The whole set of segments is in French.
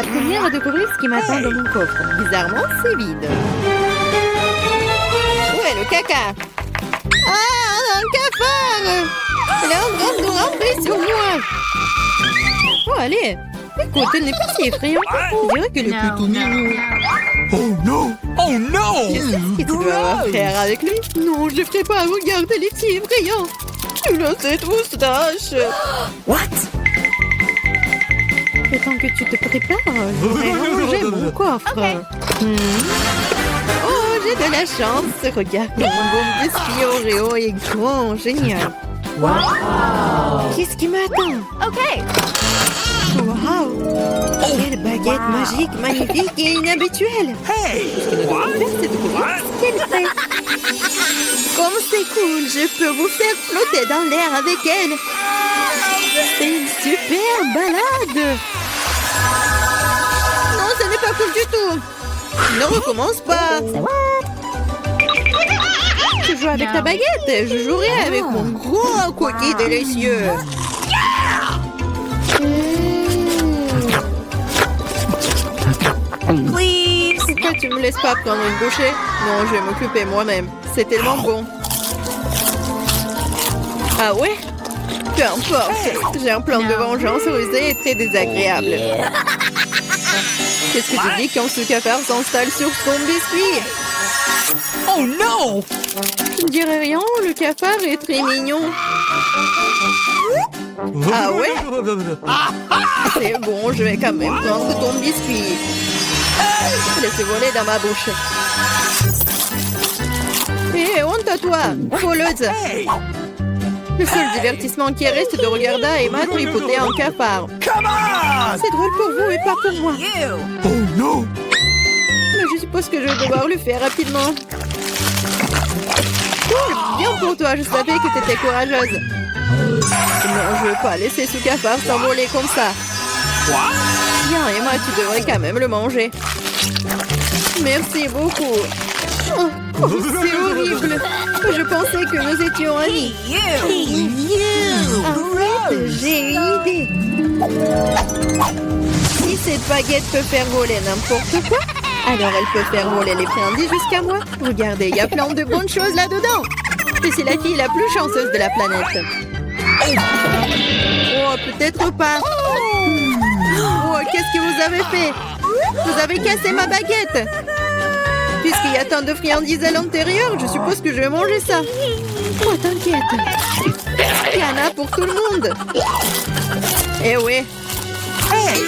la première à découvrir ce qui m'attend dans mon coffre. Bizarrement, c'est vide. Ouais, le caca. Ah, un cafard! Elle est en train de rentrer sur moi. Oh, allez. Écoute, elle n'est pas si effrayante. Je dirais qu'elle est plutôt mignonne. Oh non! Oh non! Qu'est-ce que tu veux avoir faire avec lui? Non, je ne ferai pas. Regarde, elle est si effrayante. Tu as cette moustache. What? Le temps que tu te prépares, je vais ranger mon coffre. Oh, j'ai de la chance. Regarde, mon bon biscuit Oreo est grand. Génial. Wow! Qu'est-ce qui m'attend? OK. Wow! Quelle baguette magique, magnifique et inhabituelle! Hey! What? C'est de voir ce qu'elle fait. Comme c'est cool, je peux vous faire flotter dans l'air avec elle. C'est une super balade. Non, ce n'est pas cool du tout. Ne recommence pas. Tu joues avec ta baguette, je jouerai avec mon gros cookie délicieux. Please. Pourquoi tu me laisses pas prendre une bouchée? Non, je vais m'occuper moi-même. C'est tellement bon. Ah ouais? Peu importe. J'ai un plan de vengeance rusé et très désagréable. Qu'est-ce que tu dis quand ce cafard s'installe sur ton biscuit? Oh non! Je ne dirais rien, le cafard est très mignon. Ah ouais? C'est bon, je vais quand même prendre ton biscuit. Laisse voler dans ma bouche. Hé, honte à toi, voleuse. Le seul divertissement qui reste de regarder Emma tripoter un cafard. Come on! C'est drôle pour vous et pas pour moi. You. Oh non! Mais je suppose que je vais devoir le faire rapidement. Cool, bien pour toi, je savais que t'étais courageuse. Non, je veux pas laisser ce cafard s'envoler comme ça. Quoi? Bien, Emma, tu devrais quand même le manger. Merci beaucoup. Oh, c'est horrible. Je pensais que nous étions amis. You. Arrête, j'ai une idée. Si cette baguette peut faire voler n'importe quoi, alors elle peut faire voler les friandises jusqu'à moi. Regardez, il y a plein de bonnes choses là-dedans. Je suis la fille la plus chanceuse de la planète. Oh, peut-être pas. Oh, qu'est-ce que vous avez fait? Vous avez cassé ma baguette. Puisqu'il y a tant de friandises à l'intérieur, je suppose que je vais manger ça. Oh, t'inquiète. Il y en a pour tout le monde. Eh oui.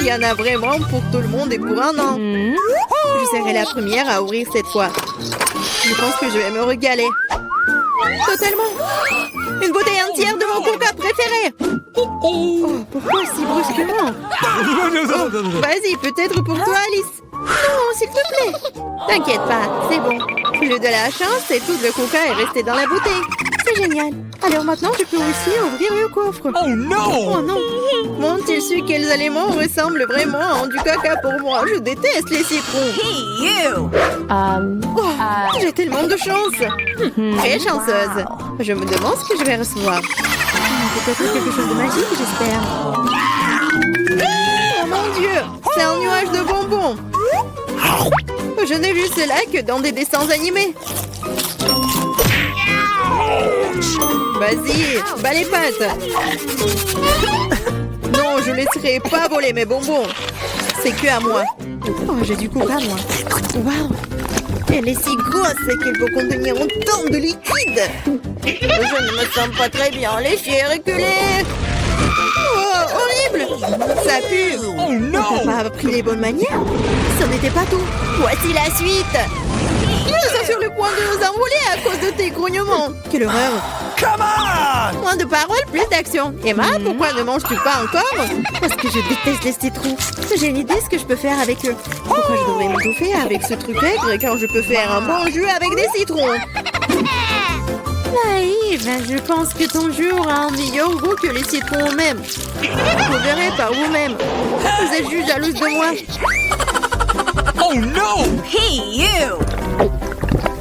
Il y en a vraiment pour tout le monde et pour un an. Je serai la première à ouvrir cette fois. Je pense que je vais me régaler. Totalement. Une bouteille entière de mon coca préféré. Oh, pourquoi si brusquement? Oh, vas-y, peut-être pour toi, Alice. Non, s'il te plaît. T'inquiète pas, c'est bon. J'ai de la chance et tout le coca est resté dans la bouteille. C'est génial. Alors maintenant, je peux aussi ouvrir le coffre. Oh non! Oh non. M'ont-ils su quels aliments ressemblent vraiment à du caca pour moi? Je déteste les citrons. Hey, you. Oh, j'ai tellement de chance. Très chanceuse. Je me demande ce que je vais recevoir. Peut-être quelque chose de magique, j'espère. Oh mon Dieu, c'est un nuage de bonbons. Je n'ai vu cela que dans des dessins animés. Vas-y, bats les pattes. Non, je laisserai pas voler mes bonbons. C'est que à moi. Oh, j'ai du coca, moi. Waouh. Elle est si grosse qu'elle peut contenir autant de liquide. Je ne me sens pas très bien. Lécher, reculer. Oh, horrible. Ça pue. Oh non! T'as pas appris les bonnes manières? Ce n'était pas tout. Voici la suite. Nous sommes sur le point de nous envoler à cause de tes grognements. Quelle horreur. Come on! Moins de paroles, plus d'action. Emma, pourquoi ne manges-tu pas encore? Parce que je déteste les citrons. J'ai une idée ce que je peux faire avec eux. Pourquoi je devrais m'étouffer avec ce truc aigre quand je peux faire un bon jus avec des citrons? Naïve, je pense que ton jus aura un meilleur goût que les citrons eux-mêmes. Vous verrez par vous-même. Vous êtes juste jalouse de moi. Oh non! Hey, you.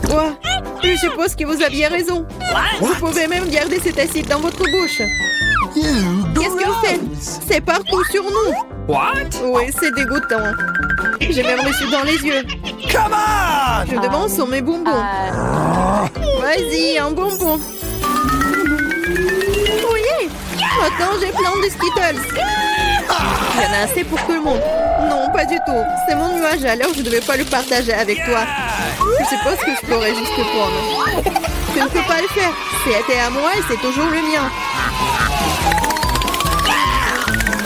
Quoi? Je suppose que vous aviez raison. Vous pouvez même garder cet acide dans votre bouche. Qu'est-ce que vous faites? C'est partout sur nous. What? Oui, c'est dégoûtant. J'ai même reçu dans les yeux. Come on! Je me demande sur mes bonbons. Vas-y, un bonbon. Oui! Maintenant, j'ai plein de Skittles. Il y en a assez pour tout le monde. Non, pas du tout. C'est mon nuage, alors je ne devais pas le partager avec toi. Je suppose que je pourrais juste le prendre. Je ne peux pas le faire. C'était à moi et c'est toujours le mien.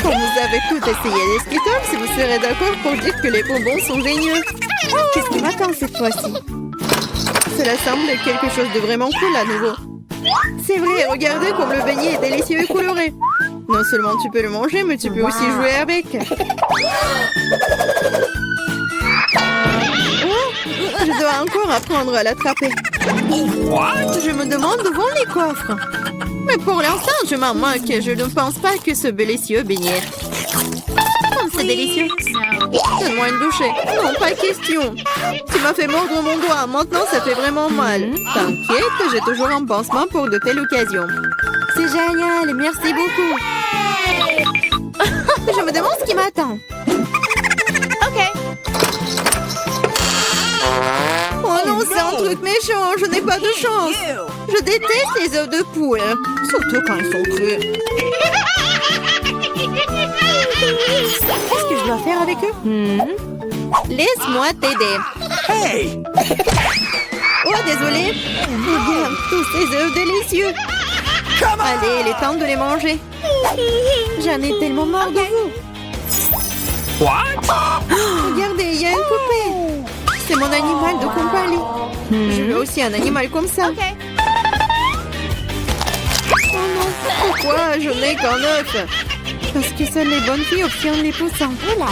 Quand vous avez tout essayé les Skittles, vous serez d'accord pour dire que les bonbons sont géniaux. Qu'est-ce qui m'attend cette fois-ci? Cela semble quelque chose de vraiment cool à nouveau. C'est vrai, regardez comme le beignet est délicieux et coloré. Non seulement tu peux le manger, mais tu peux aussi jouer avec. Oh, je dois encore apprendre à l'attraper. What? Je me demande où vont les coffres. Mais pour l'instant, je m'en moque. Je ne pense pas que ce délicieux beignet. Oh, c'est délicieux. Donne-moi une bouchée. Non, pas question. Tu m'as fait mordre mon doigt. Maintenant, ça fait vraiment mal. T'inquiète, j'ai toujours un pansement pour de telles occasions. C'est génial. Merci beaucoup. Je me demande ce qui m'attend. Oh non, c'est un truc méchant. Je n'ai pas de chance. You. Je déteste les œufs de poule. Surtout quand ils sont crus. Qu'est-ce que je dois faire avec eux? Laisse-moi t'aider. Hey! Oh, désolé. Regarde tous ces œufs délicieux. Come on! Allez, il est temps de les manger. J'en ai tellement marre de vous. What? Regardez, il y a une poupée. C'est mon animal de compagnie. Je veux aussi un animal comme ça. Oh non, pourquoi je n'ai qu'un œuf? Parce que seules les bonnes filles obtiennent les poussins. Oh là là.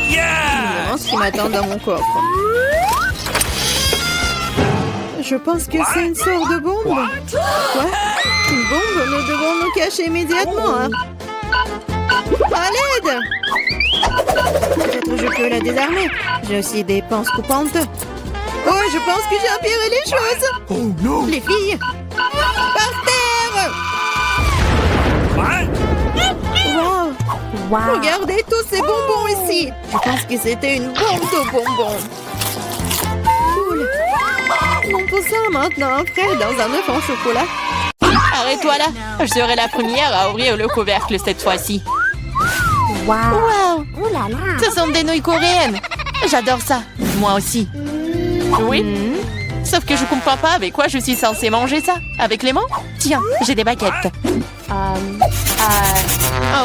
Je me Yeah! demande ce qui m'attend dans mon coffre. Je pense que c'est une sorte de bombe. Quoi? Une bombe? Nous devons nous cacher immédiatement. Hein? À l'aide! Peut-être je peux la désarmer. J'ai aussi des pinces coupantes. Oh, je pense que j'ai empiré les choses. Oh no! Les filles, par terre! What? Wow! Regardez tous ces bonbons ici. Je pense que c'était une bombe de bonbons. Cool. On peut ça maintenant, frais dans un œuf en chocolat. Arrête-toi là. Je serai la première à ouvrir le couvercle cette fois-ci. Wow! Ce sont des nouilles coréennes. J'adore ça. Moi aussi. Oui. Sauf que je comprends pas avec quoi je suis censée manger ça. Avec les mains? Tiens, j'ai des baguettes. Ah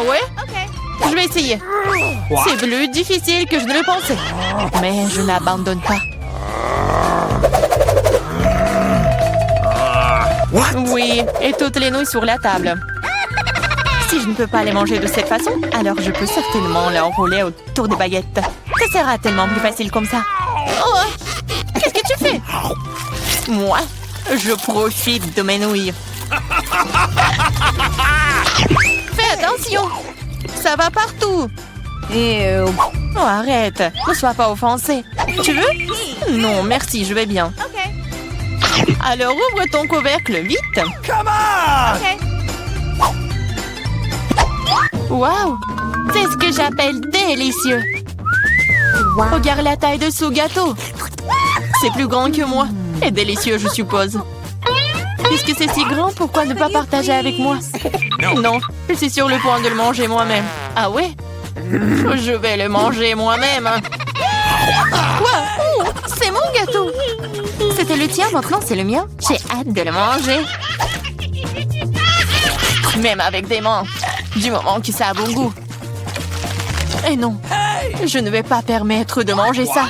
ouais? Je vais essayer. C'est plus difficile que je ne le pensais. Mais je n'abandonne pas. Oui, et toutes les nouilles sur la table. Si je ne peux pas les manger de cette façon, alors je peux certainement les enrouler autour des baguettes. Ça sera tellement plus facile comme ça. Oh! Qu'est-ce que tu fais? Moi, je profite de mes nouilles. Fais attention! Ça va partout! Ew. Oh, arrête! Ne sois pas offensé. Tu veux? Non, merci, je vais bien. Alors ouvre ton couvercle vite. Come on! Waouh! C'est ce que j'appelle délicieux. Regarde la taille de ce gâteau. C'est plus grand que moi. Et délicieux, je suppose. Puisque c'est si grand, pourquoi ne pas partager avec moi? Non, je suis sur le point de le manger moi-même. Ah ouais? Je vais le manger moi-même. Quoi? Oh, c'est mon gâteau. C'était le tien, maintenant c'est le mien. J'ai hâte de le manger. Même avec des mains. Du moment que ça a bon goût. Et non, je ne vais pas permettre de manger ça.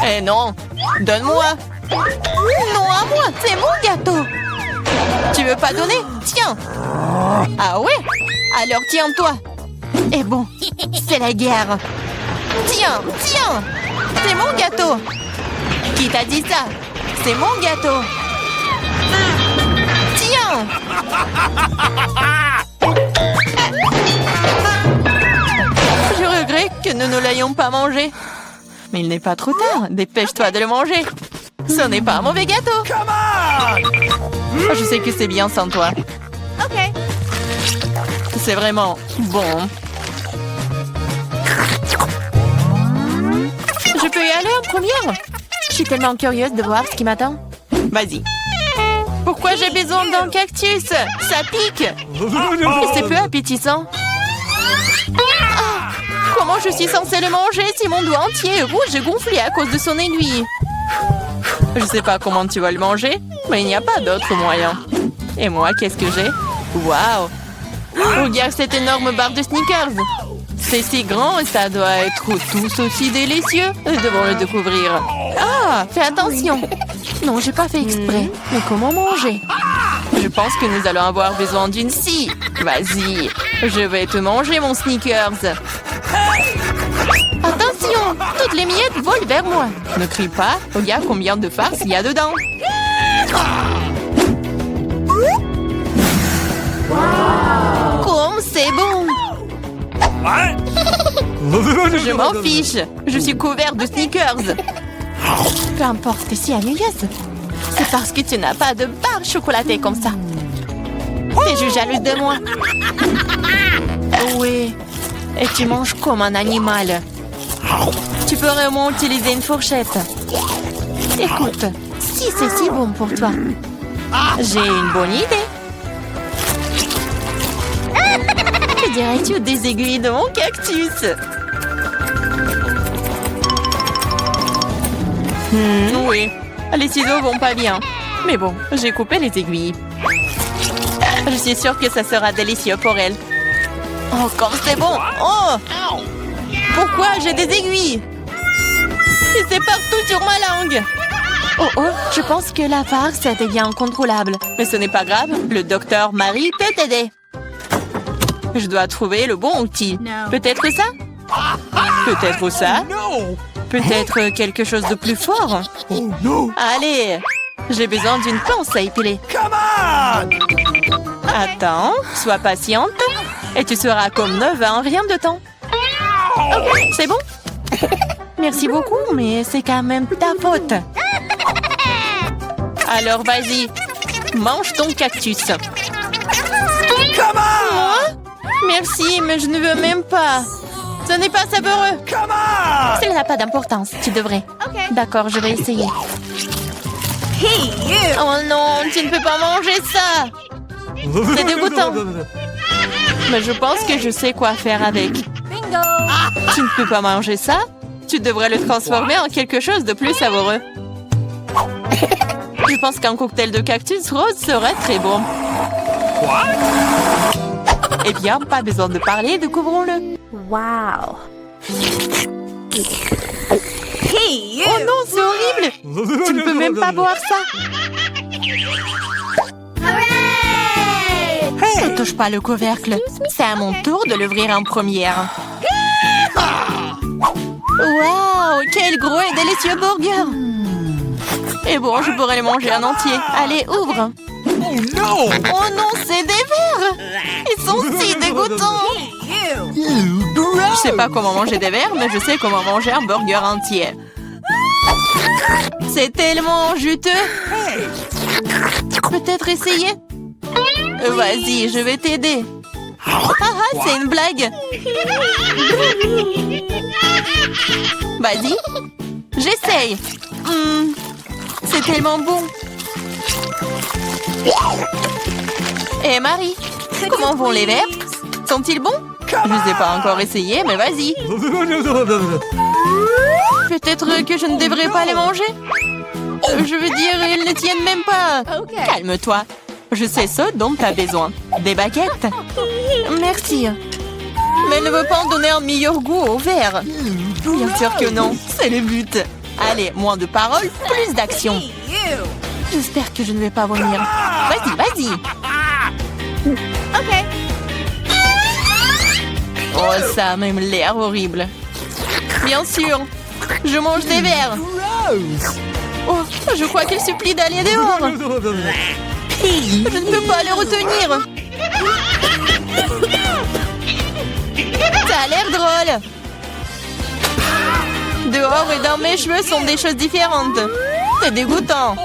Eh non, donne-moi. Non, à moi, c'est mon gâteau. Tu veux pas donner? Tiens. Ah ouais? Alors tiens-toi. Et bon, c'est la guerre. Tiens, tiens. C'est mon gâteau. Qui t'a dit ça? C'est mon gâteau. Tiens. Je regrette que nous ne l'ayons pas mangé. Mais il n'est pas trop tard. Dépêche-toi de le manger. Ce n'est pas un mauvais gâteau. Come on! Je sais que c'est bien sans toi. C'est vraiment bon. première. Je suis tellement curieuse de voir ce qui m'attend. Vas-y. Pourquoi j'ai besoin d'un cactus? Ça pique. Et c'est peu appétissant. Ah, comment je suis censée le manger si mon doigt entier est rouge et gonflé à cause de son aiguille? Je sais pas comment tu vas le manger, mais il n'y a pas d'autre moyen. Et moi, qu'est-ce que j'ai? Waouh! Regarde cette énorme barre de Snickers. C'est si grand et ça doit être tout aussi délicieux. Nous devons le découvrir. Ah, fais attention. Non, j'ai pas fait exprès. Mais comment manger? Je pense que nous allons avoir besoin d'une scie. Vas-y, je vais te manger mon Snickers. Attention, toutes les miettes volent vers moi. Ne crie pas, regarde combien de farce il y a dedans. Comme c'est bon. Je m'en fiche. Je suis couvert de Snickers. Peu importe que si ennuyeuse. C'est parce que tu n'as pas de barre chocolatée comme ça. T'es jalouse de moi. Oui. Et tu manges comme un animal. Tu peux vraiment utiliser une fourchette. Écoute, si c'est si bon pour toi, j'ai une bonne idée. Que dirais-tu des aiguilles de mon cactus? Oui, les ciseaux vont pas bien. Mais bon, j'ai coupé les aiguilles. Je suis sûre que ça sera délicieux pour elle. Oh, comme c'est bon! Oh! Pourquoi j'ai des aiguilles? Et c'est partout sur ma langue! Oh, je pense que la farce devient incontrôlable. Mais ce n'est pas grave, le docteur Marie peut t'aider. Je dois trouver le bon outil. Peut-être ça? Peut-être ça? Peut-être quelque chose de plus fort? Allez, j'ai besoin d'une pince à épiler. Attends, sois patiente. Et tu seras comme neuve en rien de temps. Ok, c'est bon? Merci beaucoup, mais c'est quand même ta faute. Alors vas-y, mange ton cactus. Moi? Merci, mais je ne veux même pas. Ce n'est pas savoureux. Cela n'a pas d'importance, tu devrais. D'accord, je vais essayer. Oh non, tu ne peux pas manger ça. C'est dégoûtant. Mais je pense que je sais quoi faire avec. Tu ne peux pas manger ça? Tu devrais le transformer en quelque chose de plus savoureux. Je pense qu'un cocktail de cactus rose serait très bon. Eh bien, pas besoin de parler, découvrons-le. Wow. Oh non, c'est horrible! Tu ne peux même pas boire ça. Ne touche pas le couvercle. C'est à mon tour de l'ouvrir en première. Waouh, quel gros et délicieux burger! Et bon, je pourrais le manger en entier. Allez, ouvre. Oh non, c'est des vers! Ils sont si dégoûtants! Je sais pas comment manger des vers, mais je sais comment manger un burger entier. C'est tellement juteux! Peut-être essayer? Vas-y, je vais t'aider. C'est une blague! Vas-y, j'essaye. C'est tellement bon. Et Marie, comment vont les verres? Sont-ils bons? Je ne les ai pas encore essayés, mais vas-y. Peut-être que je ne devrais pas les manger. Je veux dire, ils ne tiennent même pas. Calme-toi. Je sais ce dont tu as besoin. Des baguettes. Merci. Mais elle ne veut pas en donner un meilleur goût au verre. Bien sûr que non, c'est le but. Allez, moins de paroles, plus d'action. J'espère que je ne vais pas vomir. Vas-y, vas-y. Oh, ça a même l'air horrible. Bien sûr, je mange des verres. Oh, je crois qu'il supplie d'aller dehors. Je ne peux pas les retenir. Ça a l'air drôle. Dehors et dans mes cheveux sont des choses différentes. C'est dégoûtant.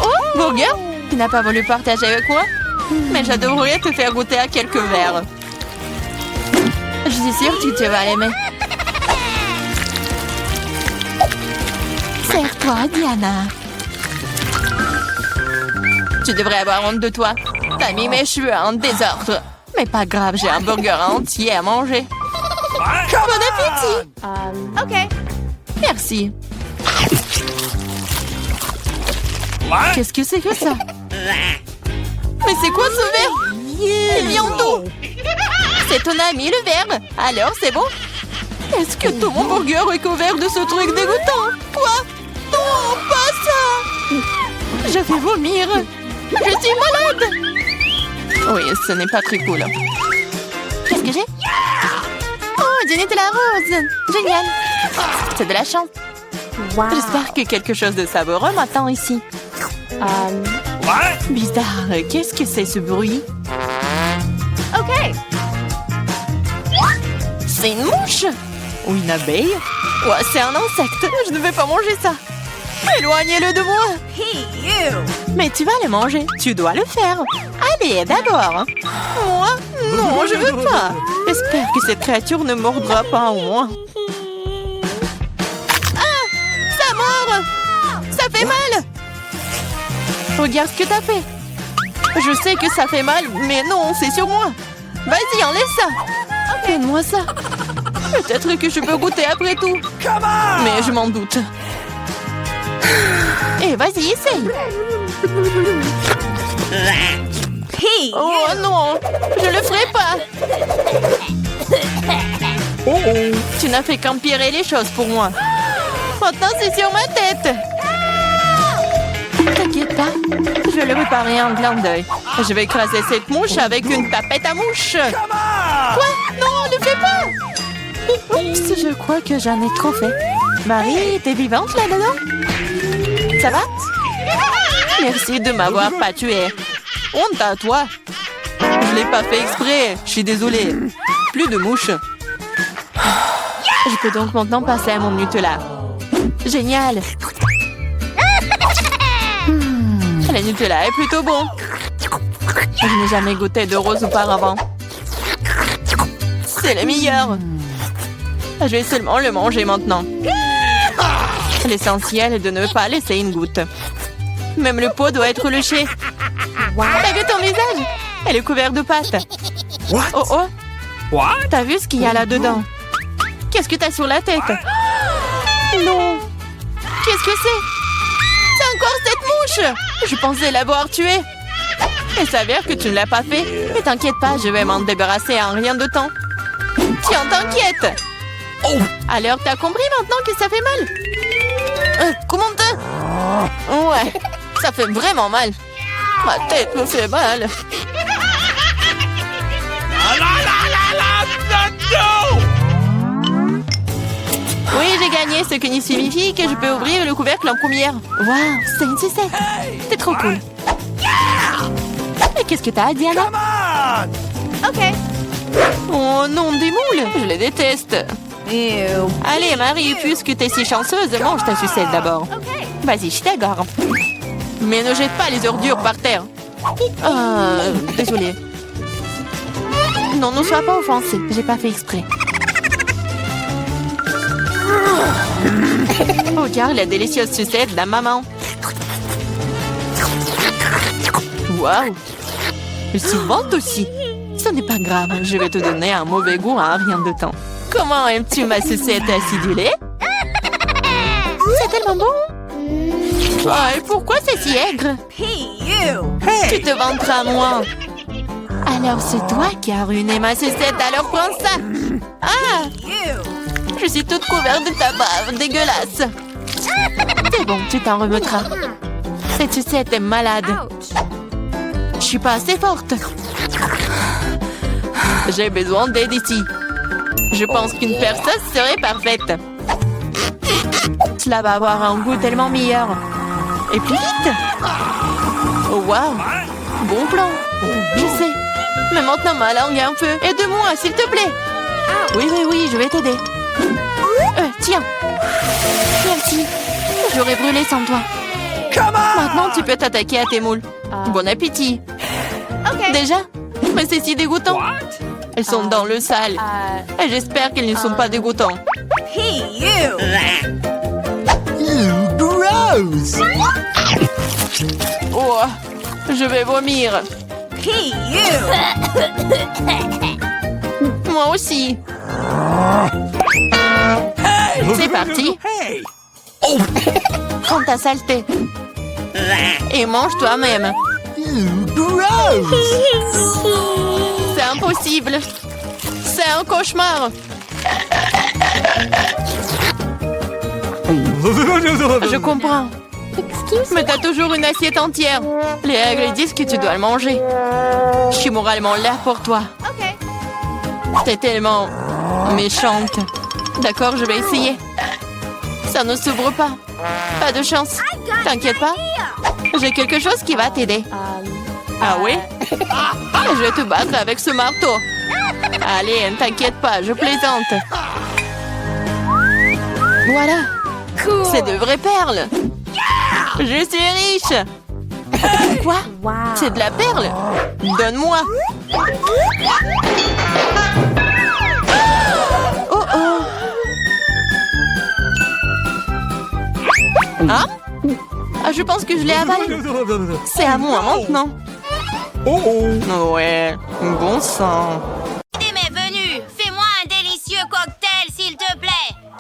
Oh, Burger, tu n'as pas voulu partager avec moi? Mais j'adorerais te faire goûter à quelques verres. Je suis sûre que tu vas l'aimer. Serre-toi, Diana. Tu devrais avoir honte de toi. T'as mis mes cheveux en désordre. Mais pas grave, j'ai un burger entier à manger. Bon appétit! Okay. Merci. What? Qu'est-ce que c'est que ça? Mais c'est quoi ce verre? Il vient d'où? C'est ton ami le verre. Alors, c'est bon? Est-ce que tout mon burger est couvert de ce truc dégoûtant? Quoi? Non, pas ça! Je vais vomir. Je suis malade. Oui, ce n'est pas très cool. Qu'est-ce que j'ai? Oh, du Nutella rose. Génial. C'est de la chance. J'espère que quelque chose de savoureux m'attend ici. What? Bizarre. Qu'est-ce que c'est ce bruit? Okay. C'est une mouche? Ou une abeille? Ouais, c'est un insecte. Je ne vais pas manger ça. Éloignez-le de moi. Hey, you. Mais tu vas le manger. Tu dois le faire. Allez, d'abord. Moi? Non, je veux pas. J'espère que cette créature ne mordra pas au moins. Ah! Ça mord! Ça fait mal! Regarde ce que t'as fait. Je sais que ça fait mal, mais non, c'est sur moi. Vas-y, enlève ça. Donne-moi ça. Peut-être que je peux goûter après tout. Come on! Mais je m'en doute. Et vas-y, essaye. Hey, Oh non, je le ferai pas. Tu n'as fait qu'empirer les choses pour moi. Maintenant, c'est sur ma tête. T'inquiète pas, je vais le réparer en clin d'œil. Je vais écraser cette mouche avec une tapette à mouche. Come on! Quoi? Non, ne fais pas. Oups, je crois que j'en ai trop fait. Marie, t'es vivante là-dedans? Ça va? Merci de m'avoir pas tué. Honte à toi. Je l'ai pas fait exprès. Je suis désolée. Plus de mouches. Je peux donc maintenant passer à mon Nutella. Génial. Le Nutella est plutôt bon. Je n'ai jamais goûté de rose auparavant. C'est le meilleur. Je vais seulement le manger maintenant. L'essentiel est de ne pas laisser une goutte. Même le pot doit être léché. T'as vu ton visage? Elle est couverte de pâtes. What? Oh oh, What? t'as vu ce qu'il y a là-dedans? Qu'est-ce que t'as sur la tête? Non. Qu'est-ce que c'est? C'est encore cette mouche! Je pensais l'avoir tuée. Il s'avère que tu ne l'as pas fait. Mais t'inquiète pas, je vais m'en débarrasser en rien de temps. Tiens, t'inquiète. Alors t'as compris maintenant que ça fait mal? Comment t'as? Ouais, ça fait vraiment mal. Ma tête me fait mal. Oui, j'ai gagné, ce qui signifie que je peux ouvrir le couvercle en première. Waouh, c'est une sucette. C'est trop cool. Et qu'est-ce que t'as, Diana? Come on! Okay. Oh non, des moules. Je les déteste. Ew. Allez, Marie, puisque t'es si chanceuse, mange ta sucette d'abord. Okay. Vas-y, je t'adore. Mais ne jette pas les ordures par terre. Désolée. Non, ne sois pas offensée. J'ai pas fait exprès. Regarde la délicieuse sucette de la maman. Waouh! Elle se vante aussi. Ce n'est pas grave, je vais te donner un mauvais goût en rien de temps. Comment aimes-tu ma sucette acidulée? C'est tellement bon! Oh, et pourquoi c'est si aigre? Hey, you. Tu te vanteras moins. Alors c'est toi qui as ruiné ma sucette, alors prends ça! Ah! You. Je suis toute couverte de ta bave, dégueulasse! C'est bon, tu t'en remettras. Cette sucette est malade. Ouch. Je suis pas assez forte. J'ai besoin d'aide ici. Je pense qu'une perceuse serait parfaite. Cela va avoir un goût tellement meilleur. Et plus vite. Oh, waouh. Bon plan. Je sais. Mais maintenant ma langue est un peu. Aide-moi, s'il te plaît. Oui, je vais t'aider. Tiens. Merci. J'aurais brûlé sans toi. Come on! Maintenant, tu peux t'attaquer à tes moules. Bon appétit. Okay. Déjà? Mais c'est si dégoûtant. Elles sont dans le sale. Et j'espère qu'elles ne sont pas dégoûtants. Hey, you. gross! Oh, je vais vomir. Hey, you! Moi aussi. C'est parti. Hey! Prends ta saleté. Et mange toi-même. Gross! C'est impossible. C'est un cauchemar. Je comprends. Mais t'as toujours une assiette entière. Les règles disent que tu dois le manger. Je suis moralement là pour toi. Okay. T'es tellement méchante. D'accord, je vais essayer. Ça ne s'ouvre pas. Pas de chance. T'inquiète pas. J'ai quelque chose qui va t'aider. Ah oui? Je vais te battre avec ce marteau. Allez, ne t'inquiète pas, je plaisante. Voilà. C'est de vraies perles. Je suis riche. Quoi? C'est de la perle? Donne-moi. Oh oh. Hein? Ah, je pense que je l'ai avalé. C'est à moi maintenant. Oh! Ouais, bon sang. M'est venu. Fais-moi un délicieux cocktail, s'il te plaît.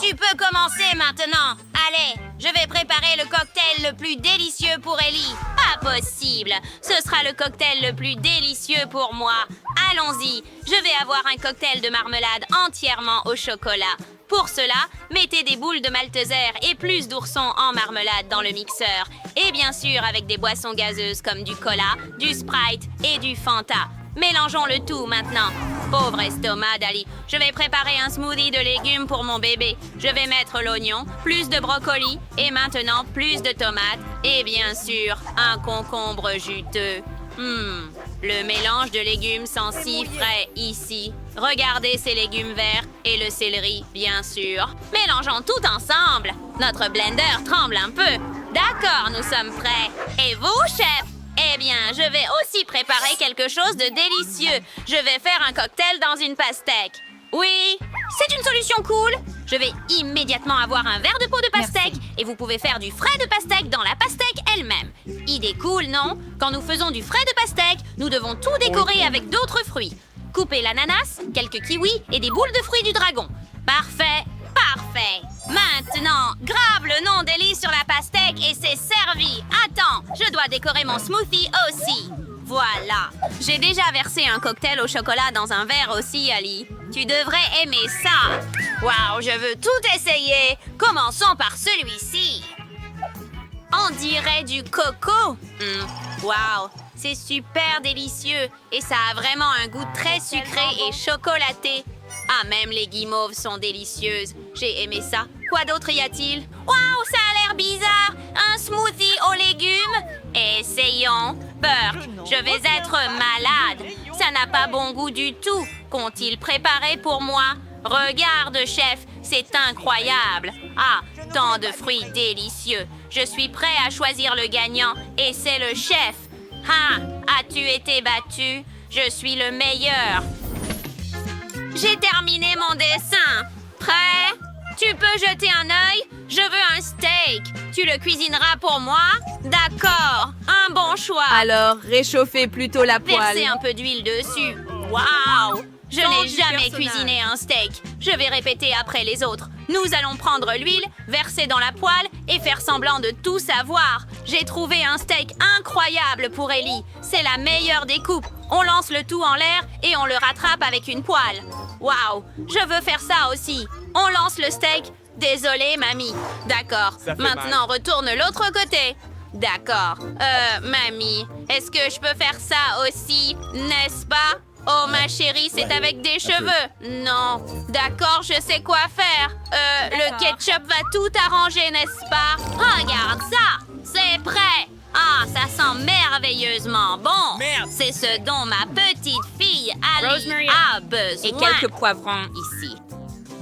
Tu peux commencer maintenant. Allez, je vais préparer le cocktail le plus délicieux pour Ellie. Pas possible. Ce sera le cocktail le plus délicieux pour moi. Allons-y. Je vais avoir un cocktail de marmelade entièrement au chocolat. Pour cela, mettez des boules de malteser et plus d'oursons en marmelade dans le mixeur. Et bien sûr avec des boissons gazeuses comme du cola, du Sprite et du Fanta. Mélangeons le tout maintenant. Pauvre estomac d'Ali. Je vais préparer un smoothie de légumes pour mon bébé. Je vais mettre l'oignon, plus de brocoli et maintenant plus de tomates et bien sûr un concombre juteux. Le mélange de légumes sent si frais ici. Regardez ces légumes verts et le céleri, bien sûr. Mélangeons tout ensemble. Notre blender tremble un peu. D'accord, nous sommes prêts. Et vous, chef? Eh bien, je vais aussi préparer quelque chose de délicieux. Je vais faire un cocktail dans une pastèque. Oui, c'est une solution cool. Je vais immédiatement avoir un verre de peau de pastèque et vous pouvez faire du frais de pastèque dans la pastèque elle-même. Idée cool, non? Quand nous faisons du frais de pastèque, nous devons tout décorer avec d'autres fruits. Coupez l'ananas, quelques kiwis et des boules de fruits du dragon. Parfait, parfait. Maintenant, grave le nom d'Ellie sur la pastèque et c'est servi. Attends, je dois décorer mon smoothie aussi. Voilà. J'ai déjà versé un cocktail au chocolat dans un verre aussi, Ali. Tu devrais aimer ça. Waouh, je veux tout essayer. Commençons par celui-ci. On dirait du coco. Waouh, c'est super délicieux et ça a vraiment un goût très sucré et chocolaté. Ah, même les guimauves sont délicieuses. J'ai aimé ça. Quoi d'autre y a-t-il? Waouh, ça a l'air bizarre. Un smoothie aux légumes? Essayons. Burke, je vais être malade. Ça n'a pas bon goût du tout. Qu'ont-ils préparé pour moi? Regarde, chef, c'est incroyable. Ah, tant de fruits délicieux. Je suis prêt à choisir le gagnant et c'est le chef. Ah, as-tu été battu? Je suis le meilleur. J'ai terminé mon dessin. Prêt? Tu peux jeter un œil? Je veux un steak. Tu le cuisineras pour moi? D'accord. Un bon choix. Alors, réchauffez plutôt la poêle. Versez un peu d'huile dessus. Waouh! Je n'ai jamais cuisiné un steak. Je vais répéter après les autres. Nous allons prendre l'huile, verser dans la poêle et faire semblant de tout savoir. J'ai trouvé un steak incroyable pour Ellie. C'est la meilleure des coupes. On lance le tout en l'air et on le rattrape avec une poêle. Waouh! Je veux faire ça aussi. On lance le steak. Désolée, mamie. D'accord. Maintenant, retourne l'autre côté. D'accord. Mamie, est-ce que je peux faire ça aussi, n'est-ce pas? Oh, ma chérie, c'est avec des cheveux. Non. D'accord, je sais quoi faire. Le ketchup va tout arranger, n'est-ce pas? Regarde ça. C'est prêt. Ah, ça sent merveilleusement bon. C'est ce dont ma petite fille Ali a besoin. Et quelques poivrons ici.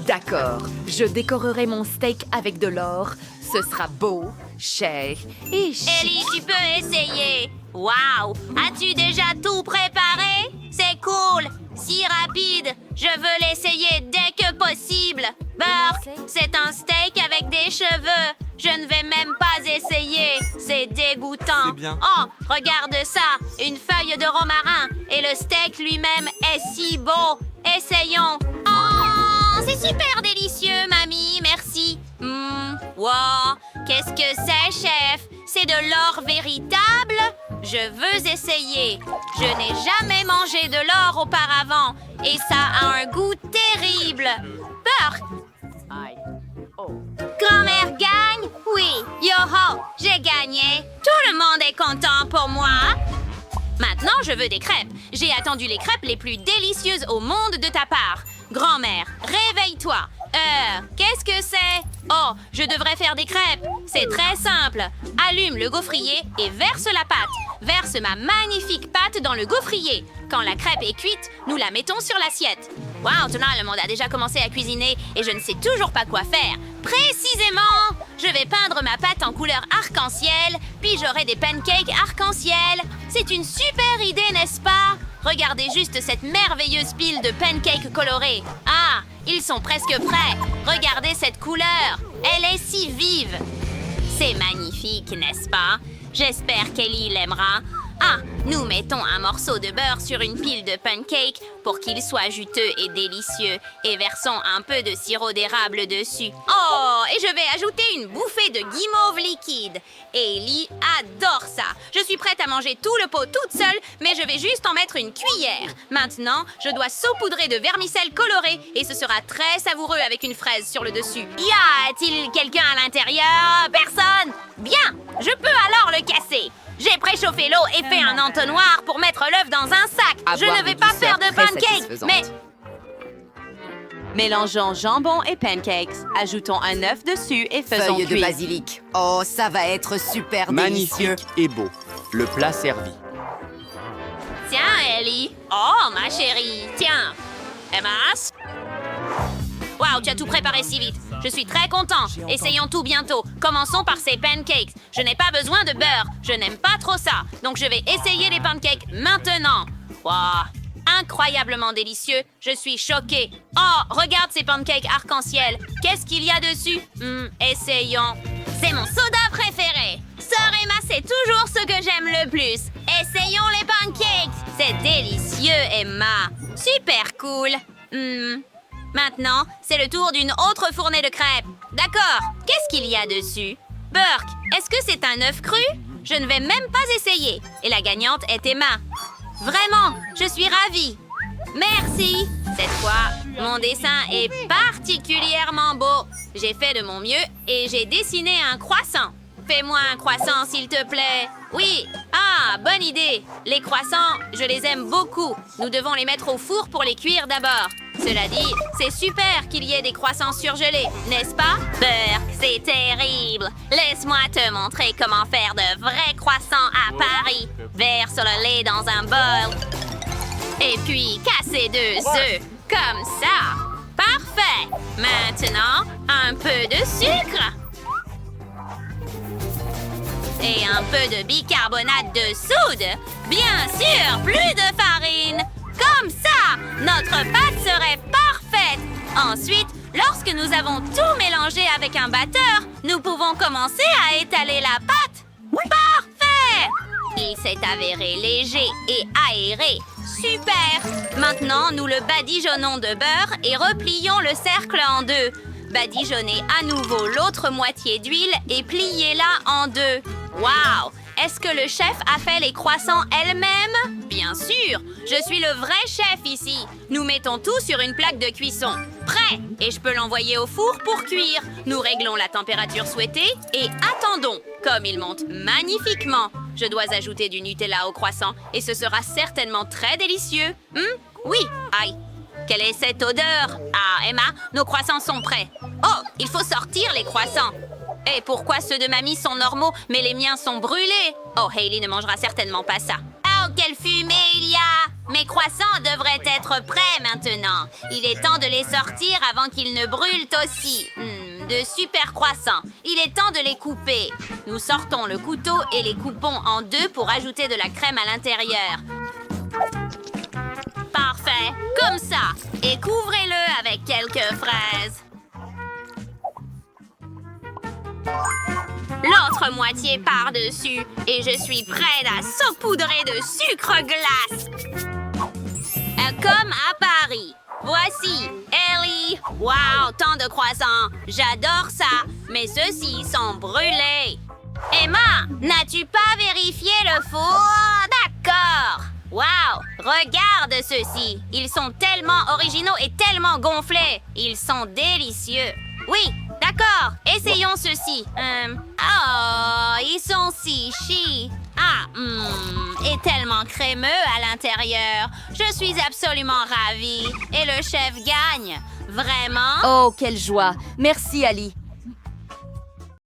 D'accord, je décorerai mon steak avec de l'or. Ce sera beau, cher et chic. Ellie, tu peux essayer. Waouh! As-tu déjà tout préparé? C'est cool! Si rapide! Je veux l'essayer dès que possible! Burke, c'est un steak avec des cheveux. Je ne vais même pas essayer. C'est dégoûtant. C'est bien. Oh, regarde ça. Une feuille de romarin. Et le steak lui-même est si beau. Essayons. Oh, c'est super délicieux, mamie. Merci. Wow. Qu'est-ce que c'est, chef? C'est de l'or véritable? Je veux essayer. Je n'ai jamais mangé de l'or auparavant. Et ça a un goût terrible. Burke! Grand-mère gagne? Oui. Yo-ho! J'ai gagné. Tout le monde est content pour moi. Maintenant, je veux des crêpes. J'ai attendu les crêpes les plus délicieuses au monde de ta part. Grand-mère, réveille-toi. Qu'est-ce que c'est? Oh, je devrais faire des crêpes. C'est très simple. Allume le gaufrier et verse la pâte. Verse ma magnifique pâte dans le gaufrier. Quand la crêpe est cuite, nous la mettons sur l'assiette. Wow, tout le monde a déjà commencé à cuisiner et je ne sais toujours pas quoi faire. Précisément! Je vais peindre ma pâte en couleur arc-en-ciel, puis j'aurai des pancakes arc-en-ciel. C'est une super idée, n'est-ce pas? Regardez juste cette merveilleuse pile de pancakes colorés. Ah, ils sont presque prêts. Regardez cette couleur. Elle est si vive. C'est magnifique, n'est-ce pas? J'espère qu'Ellie l'aimera. Ah, nous mettons un morceau de beurre sur une pile de pancakes pour qu'il soit juteux et délicieux et versons un peu de sirop d'érable dessus. Oh, et je vais ajouter une bouffée de guimauve liquide. Ellie adore ça. Je suis prête à manger tout le pot toute seule, mais je vais juste en mettre une cuillère. Maintenant, je dois saupoudrer de vermicelle colorée et ce sera très savoureux avec une fraise sur le dessus. Y a-t-il quelqu'un à l'intérieur? Personne? Bien, je peux alors le casser. J'ai préchauffé l'eau et fait un entonnoir pour mettre l'œuf dans un sac. Je ne vais pas faire de pancakes, mais... Mélangeons jambon et pancakes. Ajoutons un œuf dessus et faisons Feuille de cuire. basilic. Oh, ça va être super délicieux. Magnifique et beau. Le plat servi. Tiens, Ellie. Oh, ma chérie. Tiens. Emma. Waouh, tu as tout préparé si vite. Je suis très content. Essayons tout bientôt. Commençons par ces pancakes. Je n'ai pas besoin de beurre. Je n'aime pas trop ça. Donc, je vais essayer les pancakes maintenant. Waouh, incroyablement délicieux. Je suis choquée. Oh, regarde ces pancakes arc-en-ciel. Qu'est-ce qu'il y a dessus? Essayons. C'est mon soda préféré. Sœur Emma, c'est toujours ce que j'aime le plus. Essayons les pancakes. C'est délicieux, Emma. Super cool. Maintenant, c'est le tour d'une autre fournée de crêpes. D'accord. Qu'est-ce qu'il y a dessus? Burke, est-ce que c'est un œuf cru? Je ne vais même pas essayer. Et la gagnante est Emma. Vraiment, je suis ravie. Merci. Cette fois, mon dessin est particulièrement beau. J'ai fait de mon mieux et j'ai dessiné un croissant. Fais-moi un croissant, s'il te plaît. Oui. Ah, bonne idée. Les croissants, je les aime beaucoup. Nous devons les mettre au four pour les cuire d'abord. Cela dit, c'est super qu'il y ait des croissants surgelés, n'est-ce pas? Burke, c'est terrible. Laisse-moi te montrer comment faire de vrais croissants à Paris. Verse le lait dans un bol. Et puis, casser 2 œufs. Comme ça. Parfait. Maintenant, un peu de sucre. Et un peu de bicarbonate de soude. Bien sûr, plus de farine. Comme ça, notre pâte serait parfaite. Ensuite, lorsque nous avons tout mélangé avec un batteur, nous pouvons commencer à étaler la pâte. Parfait! Il s'est avéré léger et aéré. Super! Maintenant, nous le badigeonnons de beurre et replions le cercle en 2. Badigeonnez à nouveau l'autre moitié d'huile et pliez-la en 2. Waouh! Est-ce que le chef a fait les croissants elle-même? Bien sûr! Je suis le vrai chef ici. Nous mettons tout sur une plaque de cuisson. Prêt! Et je peux l'envoyer au four pour cuire. Nous réglons la température souhaitée et attendons. Comme il monte magnifiquement, je dois ajouter du Nutella au croissant et ce sera certainement très délicieux. Oui! Aïe! Quelle est cette odeur? Ah, Emma, nos croissants sont prêts. Oh, il faut sortir les croissants. Et pourquoi ceux de mamie sont normaux, mais les miens sont brûlés? Oh, Hailey ne mangera certainement pas ça. Oh, quelle fumée il y a! Mes croissants devraient être prêts maintenant. Il est temps de les sortir avant qu'ils ne brûlent aussi. De super croissants. Il est temps de les couper. Nous sortons le couteau et les coupons en 2 pour ajouter de la crème à l'intérieur. Parfait, comme ça. Et couvrez-le avec quelques fraises. l'autre moitié par-dessus et je suis prête à saupoudrer de sucre glace. Comme à Paris. Voici, Ellie. Wow, tant de croissants. J'adore ça, mais ceux-ci sont brûlés. Emma, n'as-tu pas vérifié le four? D'accord. Wow, regarde ceux-ci. Ils sont tellement originaux et tellement gonflés. Ils sont délicieux. Oui, d'accord. Essayons ceux-ci. Oh, ils sont si chi. Et tellement crémeux à l'intérieur. Je suis absolument ravie. Et le chef gagne. Vraiment? Oh, quelle joie! Merci, Ali.